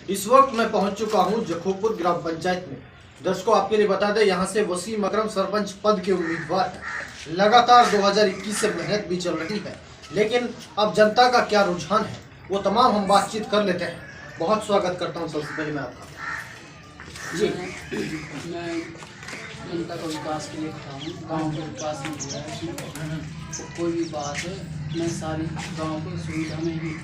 इस वक्त मैं पहुंच चुका हूं जखोपुर ग्राम पंचायत में। दर्शकों, आपके लिए बता दें, यहां से वसीम अकरम सरपंच पद के उम्मीदवार हैं। लगातार 2021 से मेहनत भी चल रही है, लेकिन अब जनता का क्या रुझान है वो तमाम हम बातचीत कर लेते हैं। बहुत स्वागत करता हूं सबसे पहले मैं आपका। जी, मैं जनता का विकास के लिए खड़ा हूँ। गाँव के विकास में हो रहा है, तो कोई भी बात है, मैं सारी गाँव की सुविधा में ही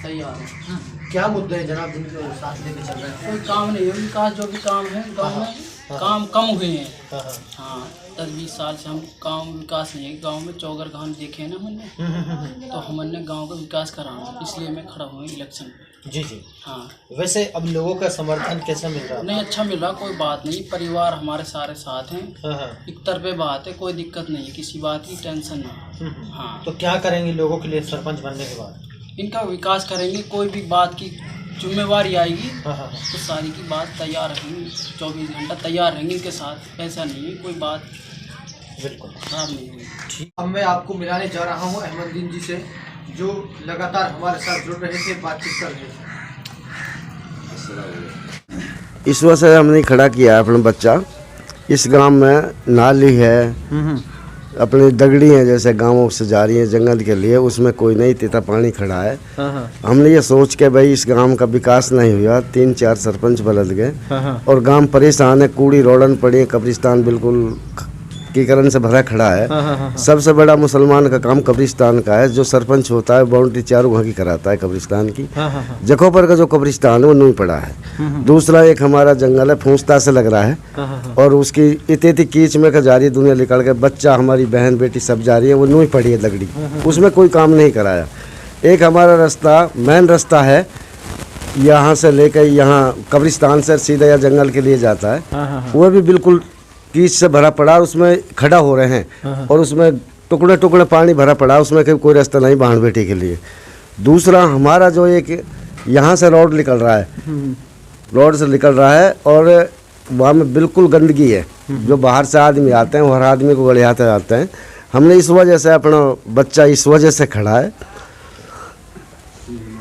तैयार हूँ। क्या मुद्दे हैं जनाब जिनके साथ लेके चल रहे हैं? कोई काम नहीं है, विकास जो भी काम है गाँव में काम कम हुए हैं। हाँ, 10-20 साल से हम गाँव में विकास नहीं है। गाँव में चौगर गाँव देखे ना हमने, तो हमने गाँव का विकास कराना, इसलिए मैं खड़ा हूँ इलेक्शन पे। जी जी। हाँ, वैसे अब लोगों का समर्थन कैसा मिल रहा है? नहीं, अच्छा मिल रहा, कोई बात नहीं। परिवार हमारे सारे साथ हैं, एक तरफे बात है, कोई दिक्कत नहीं है, किसी बात की टेंशन नहीं। हाँ, तो क्या करेंगे लोगों के लिए सरपंच बनने के बाद? इनका विकास करेंगे। कोई भी बात की जिम्मेवारी आएगी तो सारी की बात तैयार रहेंगे, 24 घंटा तैयार रहेंगे इनके साथ। ऐसा नहीं है, कोई बात बिल्कुल खराब नहीं होगी। ठीक। अब मैं आपको मिलाने जा रहा हूँ अहमदुद्दीन जी से, जो लगातार हमारे साथ जुड़ रहे थे, बातचीत कर रहे थे। इस वजह से हमने खड़ा किया है अपना बच्चा। इस गांव में नाली है, अपनी दगड़ी है, जैसे गांवों से जा रही है जंगल के लिए, उसमें कोई नहीं तीता पानी खड़ा है। हमने ये सोच के भाई इस गांव का विकास नहीं हुआ, 3-4 सरपंच बदल गए और गांव परेशान है, कूड़ी रोडन पड़ी है, कब्रिस्तान बिल्कुल कीकरण से भरा खड़ा है। सबसे बड़ा मुसलमान का काम कब्रिस्तान का है। जो सरपंच होता है बाउंड्री चारों वहाँ की कराता है कब्रिस्तान की। जखोपुर का जो कब्रिस्तान है वो नहीं पड़ा है। दूसरा एक हमारा जंगल है, फूंसता से लग रहा है, और उसकी इतनी कीच में का जा रही है, दुनिया निकल के बच्चा हमारी बहन बेटी सब जा रही है, वो नहीं पड़ी है लकड़ी, उसमें कोई काम नहीं कराया। एक हमारा रास्ता मेन रास्ता है, यहाँ से लेकर यहाँ कब्रिस्तान से सीधा या जंगल के लिए जाता है, वो भी बिल्कुल कीच से भरा पड़ा, उसमें खड़ा हो रहे हैं और उसमें टुकड़े टुकड़े पानी भरा पड़ा, उसमें कोई रास्ता नहीं बहन बेटी के लिए। दूसरा हमारा जो एक यहाँ से रोड निकल रहा है, रोड से निकल रहा है और वहाँ में बिल्कुल गंदगी है। जो बाहर से आदमी आते हैं, हर आदमी को गलियाते आते हैं। हमने इस वजह से अपना बच्चा इस वजह से खड़ा है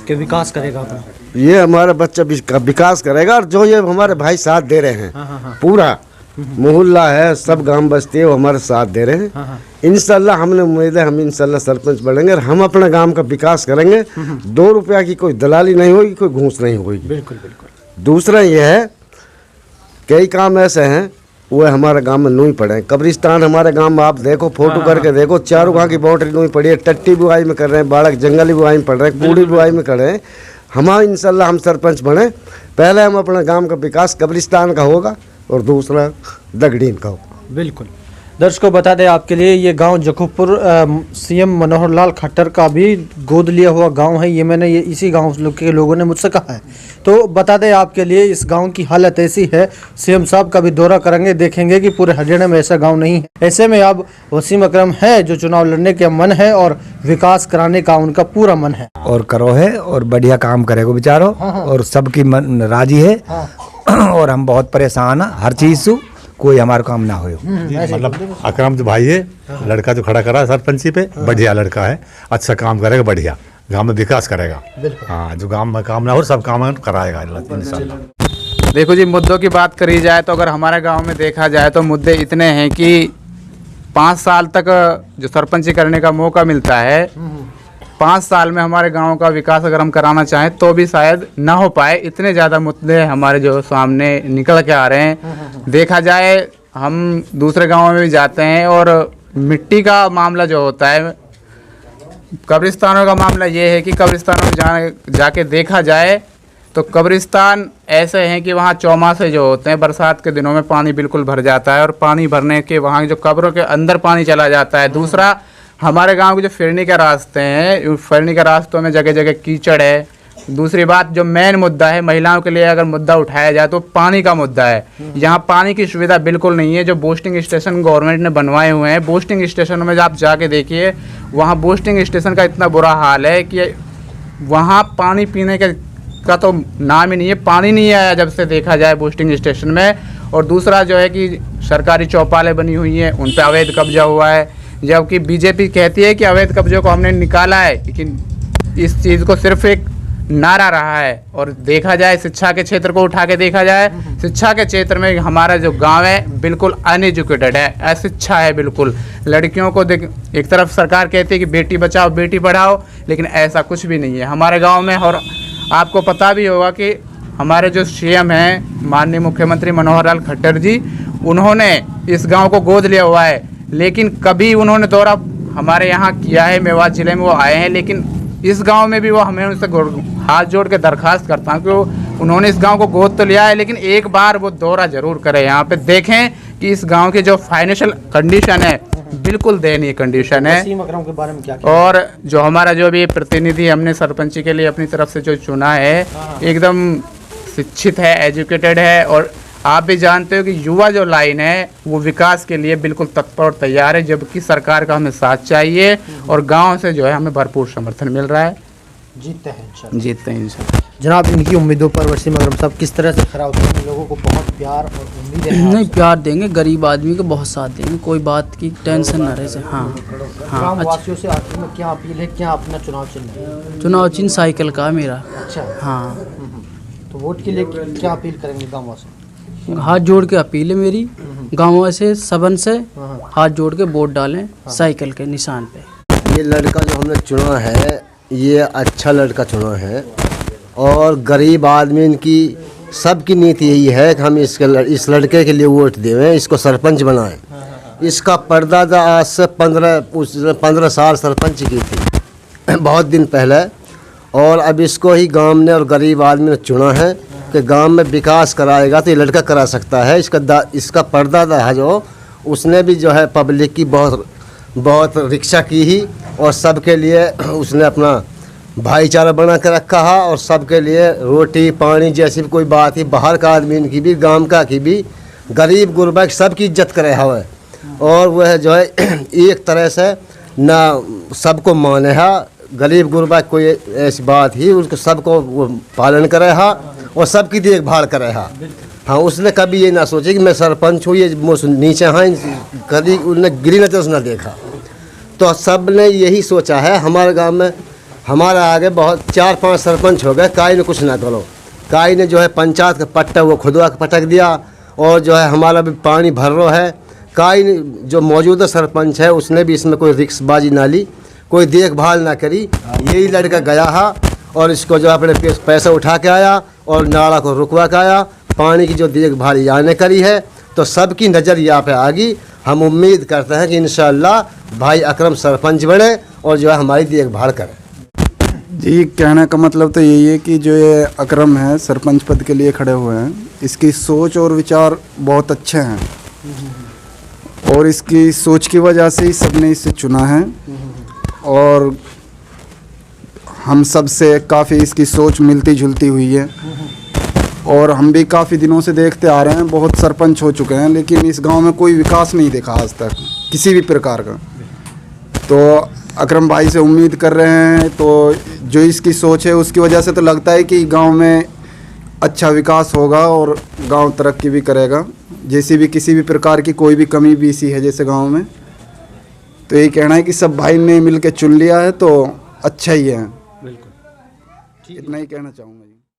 कि विकास करेगा अपना। ये हमारा बच्चा विकास करेगा, और जो ये हमारे भाई साथ दे रहे हैं, पूरा मोहल्ला है, सब गांव बस्ती है, वो हमारे साथ दे रहे हैं। इंशाल्लाह हमने उम्मीद है हम इंशाल्लाह सरपंच बनेंगे और हम अपने गांव का विकास करेंगे। 2 रुपया की कोई दलाली नहीं होगी, कोई घूस नहीं होगी। बिल्कुल बिल्कुल। दूसरा ये है, कई काम ऐसे हैं वो हमारे गांव में नहीं पड़े। कब्रिस्तान हमारे गांव में आप देखो, फोटो करके देखो, चारों गांव की बाउंड्री नहीं पड़ी है। टट्टी बुआई में कर रहे हैं, बालक जंगली बुआई में पड़ रहे हैं, कूड़ी बुआई में कर रहे हैं। हमारा इंशाल्लाह हम सरपंच बने, पहले हम अपने गाँव का विकास कब्रिस्तान का होगा और दूसरा दगड़ीन का होगा। बिल्कुल। दर्शकों, बता दें आपके लिए, ये गांव जखोपुर सीएम मनोहर लाल खट्टर का भी गोद लिया हुआ गांव है। ये मैंने इसी गांव के लोगों ने मुझसे कहा है। तो बता दें आपके लिए, इस गांव की हालत ऐसी है, सीएम साहब का भी दौरा करेंगे, देखेंगे कि पूरे हरियाणा में ऐसा गांव नहीं है। ऐसे में अब वसीम अकरम है जो चुनाव लड़ने का मन है और विकास कराने का उनका पूरा मन है और करो है और बढ़िया काम करेगा बेचारो। और सबकी मन राजी है और हम बहुत परेशान हैं हर चीज से, कोई हमारा काम ना हो। मतलब अकरम जो भाई है, लड़का जो खड़ा करा सरपंची पे, बढ़िया लड़का है, अच्छा काम करेगा, बढ़िया गांव में विकास करेगा। हाँ, जो गांव में काम ना हो सब काम कराएगा इंशाल्लाह। देखो जी, मुद्दों की बात करी जाए तो अगर हमारे गांव में देखा जाए तो मुद्दे इतने हैं कि 5 साल तक जो सरपंची करने का मौका मिलता है, 5 साल में हमारे गांव का विकास अगर हम कराना चाहें तो भी शायद ना हो पाए। इतने ज़्यादा मुद्दे हमारे जो सामने निकल के आ रहे हैं। देखा जाए, हम दूसरे गांवों में भी जाते हैं और मिट्टी का मामला जो होता है, कब्रिस्तानों का मामला ये है कि कब्रिस्तानों में जाके देखा जाए तो कब्रिस्तान ऐसे हैं कि वहाँ चौमासे जो होते हैं, बरसात के दिनों में पानी बिल्कुल भर जाता है और पानी भरने के वहाँ जो कब्रों के अंदर पानी चला जाता है। दूसरा, हमारे गांव के जो फिरनी के रास्ते हैं, फिरनी के रास्तों में जगह जगह कीचड़ है। दूसरी बात, जो मेन मुद्दा है महिलाओं के लिए अगर मुद्दा उठाया जाए तो पानी का मुद्दा है। यहाँ पानी की सुविधा बिल्कुल नहीं है। जो बोस्टिंग स्टेशन गवर्नमेंट ने बनवाए हुए हैं, बोस्टिंग स्टेशनों में आप जाके देखिए, वहाँ बोस्टिंग स्टेशन का इतना बुरा हाल है कि वहाँ पानी पीने का तो नाम ही नहीं है, पानी नहीं आया जब से देखा जाए बोस्टिंग स्टेशन में। और दूसरा जो है कि सरकारी चौपालें बनी हुई हैं, उन पर अवैध कब्जा हुआ है, जबकि बीजेपी कहती है कि अवैध कब्जों को हमने निकाला है, लेकिन इस चीज़ को सिर्फ एक नारा रहा है। और देखा जाए शिक्षा के क्षेत्र को उठा के देखा जाए, शिक्षा के क्षेत्र में हमारा जो गांव है बिल्कुल अनएजुकेटेड है, अशिक्षा है बिल्कुल। लड़कियों को देख, एक तरफ सरकार कहती है कि बेटी बचाओ बेटी पढ़ाओ, लेकिन ऐसा कुछ भी नहीं है हमारे गांव में। और आपको पता भी होगा कि हमारे जो सीएम हैं माननीय मुख्यमंत्री मनोहर लाल खट्टर जी, उन्होंने इस गांव को गोद लिया हुआ है, लेकिन कभी उन्होंने दौरा हमारे यहाँ किया है, मेवात जिले में वो आए हैं, लेकिन इस गांव में भी वो हमें उनसे हाथ जोड़ के दरखास्त करता हूँ कि उन्होंने इस गांव को गोद तो लिया है, लेकिन एक बार वो दौरा जरूर करें, यहाँ पे देखें कि इस गांव की जो फाइनेंशियल कंडीशन है बिल्कुल दयनीय कंडीशन है। वसीम अकरम के बारे में क्या और जो हमारा जो भी प्रतिनिधि हमने सरपंची के लिए अपनी तरफ से जो चुना है, एकदम शिक्षित है, एजुकेटेड है, और आप भी जानते हो कि युवा जो लाइन है वो विकास के लिए बिल्कुल तत्पर और तैयार है, जबकि सरकार का हमें साथ चाहिए और गांव से जो है हमें भरपूर समर्थन मिल रहा है। जीतते हैं इंशाल्लाह। जीतते हैं इंशाल्लाह। जनाब, इनकी उम्मीदों पर वसीम अकरम साहब किस तरह से खरा उतरेंगे? लोगों को बहुत प्यार और उम्मीद है नहीं, प्यार देंगे, गरीब आदमी को बहुत साथ देंगे, कोई बात की टेंशन ना रहे। हाँ हाँ, ग्राम अच्छा। वासियों से आखिर में क्या अपील है, क्या अपना चुनाव चिन्ह है? चुनाव चिन्ह साइकिल का है मेरा। अच्छा, हाँ, तो वोट के लिए क्या अपील करेंगे गाँव वासी? हाथ जोड़ के अपील है मेरी गाँव से, सबन से हाथ जोड़ के वोट डालें साइकिल के निशान पे। ये लड़का जो हमने चुना है ये अच्छा लड़का चुना है, और गरीब आदमी की सबकी नीति यही है कि हम इस लड़के के लिए वोट देवें, इसको सरपंच बनाएं। इसका परदादा आज से 15 साल सरपंच की थी बहुत दिन पहले, और अब इसको ही गांव ने और गरीब आदमी ने चुना है कि गांव में विकास कराएगा तो ये लड़का करा सकता है। इसका परदादा है जो, उसने भी जो है पब्लिक की बहुत रिक्शा की ही, और सबके लिए उसने अपना भाईचारा बना कर रखा है, और सबके लिए रोटी पानी जैसी भी कोई बात ही, बाहर का आदमी की भी गांव का की भी, गरीब गुरबा सबकी इज्जत करे हुए, और वह जो है एक तरह से ना सबको माने है, गरीब गुरबा कोई ऐसी बात ही उसको सबको वो पालन करे है और सबकी देखभाल करे है। हाँ, उसने कभी ये ना सोचे कि मैं सरपंच हूँ, ये नीचे हैं, कभी उन्होंने गिरी नजर से ना देखा। तो सब ने यही सोचा है। हमारे गांव में हमारा आगे बहुत 4-5 सरपंच हो गए, काई ने कुछ ना करो, काई ने जो है पंचायत का पट्टा वो खुदवा के पटक दिया, और जो है हमारा भी पानी भर रहा है। काई ने जो मौजूदा सरपंच है उसने भी इसमें कोई रिक्सबाजी ना ली, कोई देखभाल ना करी। यही लड़का गया है और इसको जो अपने पैसा उठा के आया और नाला को रुकवा के आया, पानी की जो देखभाल यहाँ ने करी है, तो सबकी नज़र यहाँ पे आ गई। हम उम्मीद करते हैं कि इंशाअल्लाह भाई अकरम सरपंच बने और जो है हमारी देखभाल करें। जी, कहने का मतलब तो यही है कि जो ये अकरम है सरपंच पद के लिए खड़े हुए हैं, इसकी सोच और विचार बहुत अच्छे हैं, और इसकी सोच की वजह से ही सबने इसे चुना है, और हम सब से काफ़ी इसकी सोच मिलती जुलती हुई है। और हम भी काफ़ी दिनों से देखते आ रहे हैं, बहुत सरपंच हो चुके हैं, लेकिन इस गांव में कोई विकास नहीं देखा आज तक किसी भी प्रकार का। तो अकरम भाई से उम्मीद कर रहे हैं, तो जो इसकी सोच है उसकी वजह से तो लगता है कि गांव में अच्छा विकास होगा और गांव तरक्की भी करेगा। जैसी भी किसी भी प्रकार की कोई भी कमी भी इसी है जैसे गांव में, तो यही कहना है कि सब भाई ने मिल के चुन लिया है तो अच्छा ही है। बिल्कुल, इतना ही कहना चाहूँगा।